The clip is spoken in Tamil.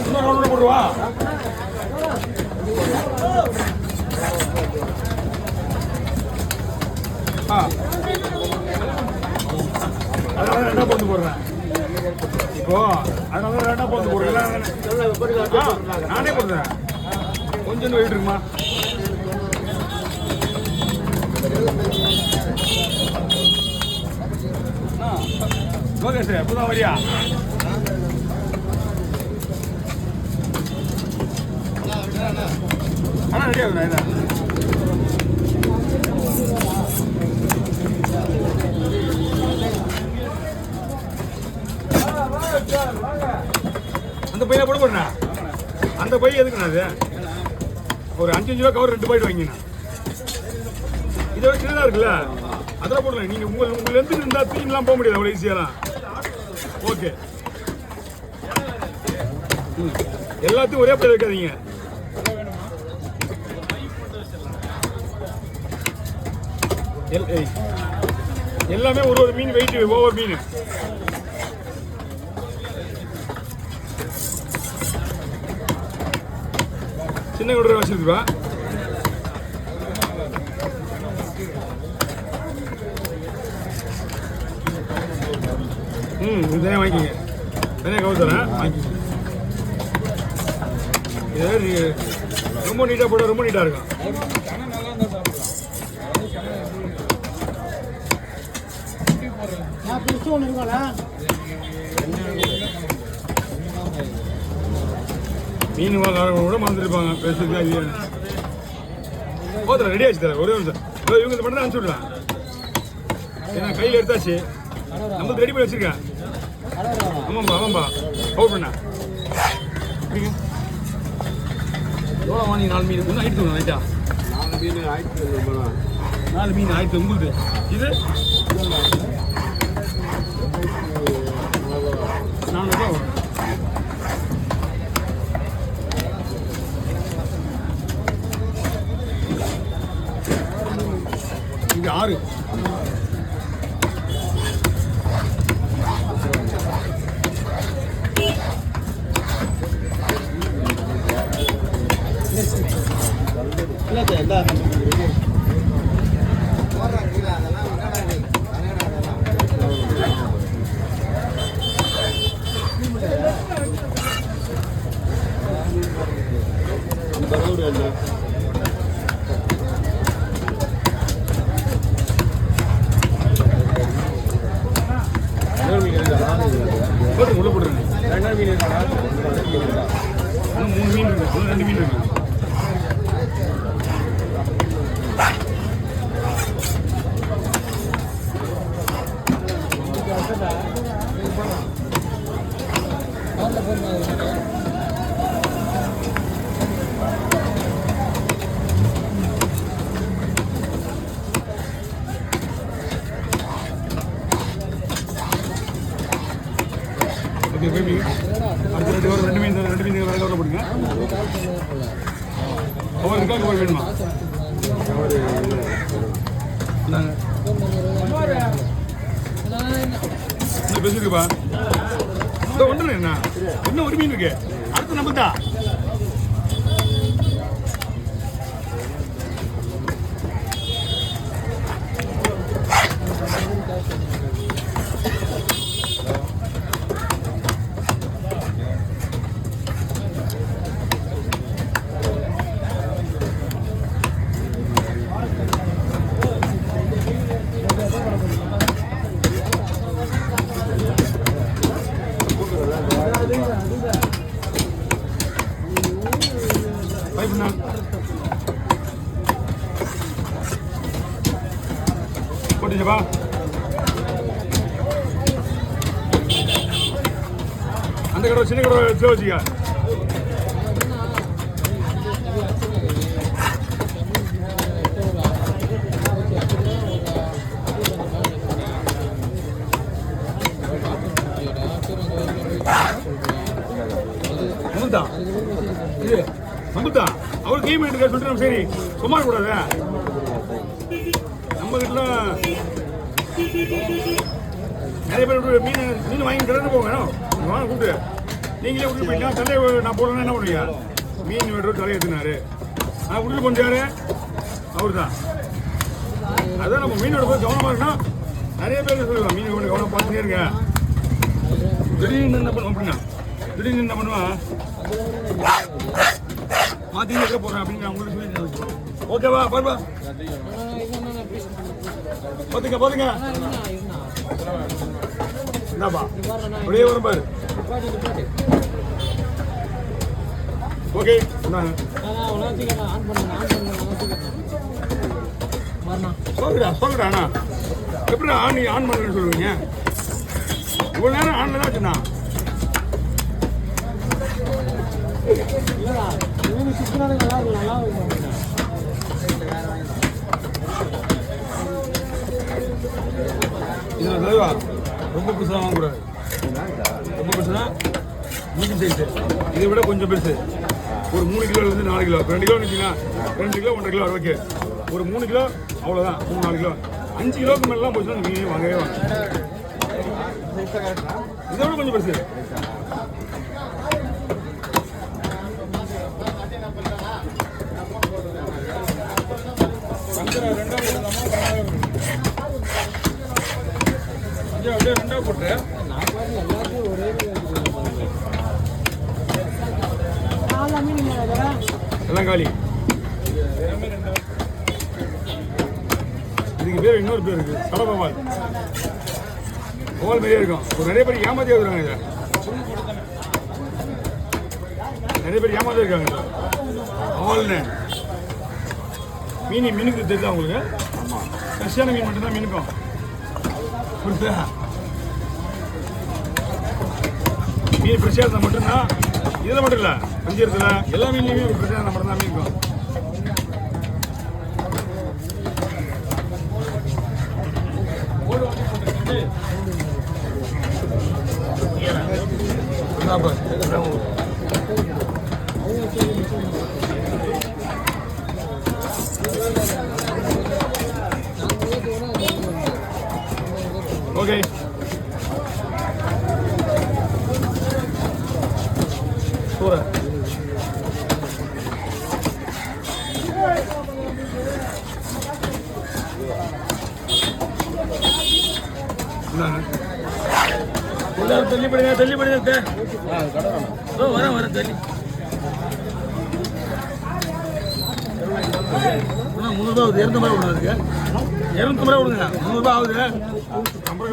இன்னொரு போடுவா. அதனால ரெண்டா போட்டு போடுறேன். இப்போ அதனால ரெண்டா போட்டு போடுறேன். நானே போடுறேன். கொஞ்சம் வெயிட் இருக்குமா? ஓகே சார், புதா வரியா? ஆனால் ரெடி ஆகுதுண்ணா இதான். அந்த பையில போட போறேண்ணா. அந்த பை எதுக்குண்ணா அது? ஒரு 5 ரூபா கவர் 2 பாயிண்ட் வாங்கிண்ணா. இதோட சின்னதாக இருக்குல்ல, அதெல்லாம் போடலாம். நீங்கள் உங்களுக்கு எந்த இருந்தால் தீங்கெல்லாம் போக முடியாது அவ்வளோ ஈஸியாலாம். ஓகே, எல்லாத்தையும் ஒரே பையில வைக்காதீங்க. எல்லாமே ஒரு மீன் வெயிட், ஒவ்வொரு மீன். சின்ன குடரை வச்சிருக்கா. இதே வாங்கிக்கிங்க. தனியாக கவர் தரேன், வாங்கிக்கிங்க. இது ரொம்ப நீட்டாக போட ரொம்ப நீட்டாக இருக்கும். மீன் வாங்க கூட மறந்துருப்பாங்க பேசுறதுக்கா இல்லையா? போதும், ரெடி ஆச்சு தர. ஒரே நிமிஷம் இவங்க மட்டும் தான் அனுப்பிச்சு விடலாம். ஏன்னா கையில் எடுத்தாச்சு, நம்மளுக்கு ரெடி பண்ணி வச்சிருக்கேன். ஆமாம்பா ஆமாம்பா, அவுட் பண்ணா எவ்வளோ வாங்கி? 4 மீன் ஒன்றும் ஆயிடுச்சு ரைட்டா? 4 மீன் ஆயிடுச்சு. 4 மீன் ஆயிடுச்சு உங்களுக்கு. இது 400 ரூபா வரும். இங்க 6. உள்ள போட்டுருங்க. 2 மீன் இருக்கா? 3 மீன் இருக்கு. 2 மீன் இருக்கு. அடுத்த 2 மீன் வேற கவரில் போடுங்க. கவர் இருக்கா? கவர் வேணுமா? பேசிருக்குப்பா. ஒன்று என்ன இன்னும் ஒரு மீன் இருக்கு. அடுத்து நம்ம தான் போட்டுச்சப்பா. அந்த கடை சின்ன கடை வச்சுக்க. வந்துட்டான் அவரு கேம் எடுக்க சொல்லிட்டு சரி சும்மா கூடாது. நம்ம கிட்ட நிறைய பேர் மீன் வாங்கி கிடந்து போங்க வாங்க கூப்பிட்டு நீங்களே விட்டு போயிட்டா தலையை நான் போடணும்னா என்ன பண்ணுவீங்க மீன் வெட்டுற தலையை எடுத்துனாரு நான் விட்டு கொண்டாரு அவர் தான் அதான் நம்ம மீனோட போய் கவனமாக இருக்கணும் நிறைய பேர் சொல்லுவாங்க மீன் கொண்டு கவனம் பார்த்துட்டே இருங்க திடீர்னு என்ன பண்ணுவோம் அப்படின்னா திடீர்னு என்ன பண்ணுவான் மாற்றி இருக்க போகிறேன் அப்படின்னு நான் உங்களுக்கு சொல்லி ஓகேவா பாருப்பா பார்த்துங்க என்னப்பா அப்படியே வரும் பாரு ஓகே சொல்லுடா அண்ணா எப்படி நீ ஆன் பண்ணுன்னு சொல்லுவீங்க இவ்வளோ நேரம் ஆன்ல தான் வச்சுண்ணா ரொம்ப பெருசாக வாங்கக்கூடாது ரொம்ப பெருசுனா மீடியம் சைஸு இதை விட கொஞ்சம் பெருசு ஒரு 3 கிலோலேருந்து 4 கிலோ 2 கிலோ நினச்சிங்கன்னா 2 கிலோ 1.5 கிலோ ஓகே ஒரு 3 கிலோ அவ்வளோதான் 3-4 கிலோ 5 கிலோக்கு மேலாம் போச்சுன்னா நீங்கள் வாங்கவே வாங்க இதை விட கொஞ்சம் பெருசு ரெண்டா போட்டு எல்லாம் காலி இதுக்கு பேர் இன்னொரு பேர் இருக்கு சடபவால் ஓவல் மாதிரியே இருக்கும் ஒரு நிறைய பேர் ஏமாத்தியே வருவாங்க இதை நிறைய பேர் ஏமாத்தியே இருக்காங்க ஓவல்னு மீனுக்கு தெரியுதா உங்களுக்கு ஆமாம் ஃப்ரெஷ்ஷான மீன் மட்டும்தான் மீனுக்கும் புரியுதா மீன் ஃப்ரெஷ்ஷாக இருந்தால் மட்டும்தான் இதில் மட்டும் இல்லை பஞ்சத்தில் எல்லா மீன்லையுமே ஃப்ரெஷ்ஷாக இருந்தால் மட்டும்தான் மீன் இருக்கும் ஓகே சூற தள்ளி படிங்க வர தள்ளி 300 ஆகுது 200 ரூபாய் விடுங்க 200 ரூபாய் விடுங்க 300 ரூபாய் ஆகுது 50 ரூபாய்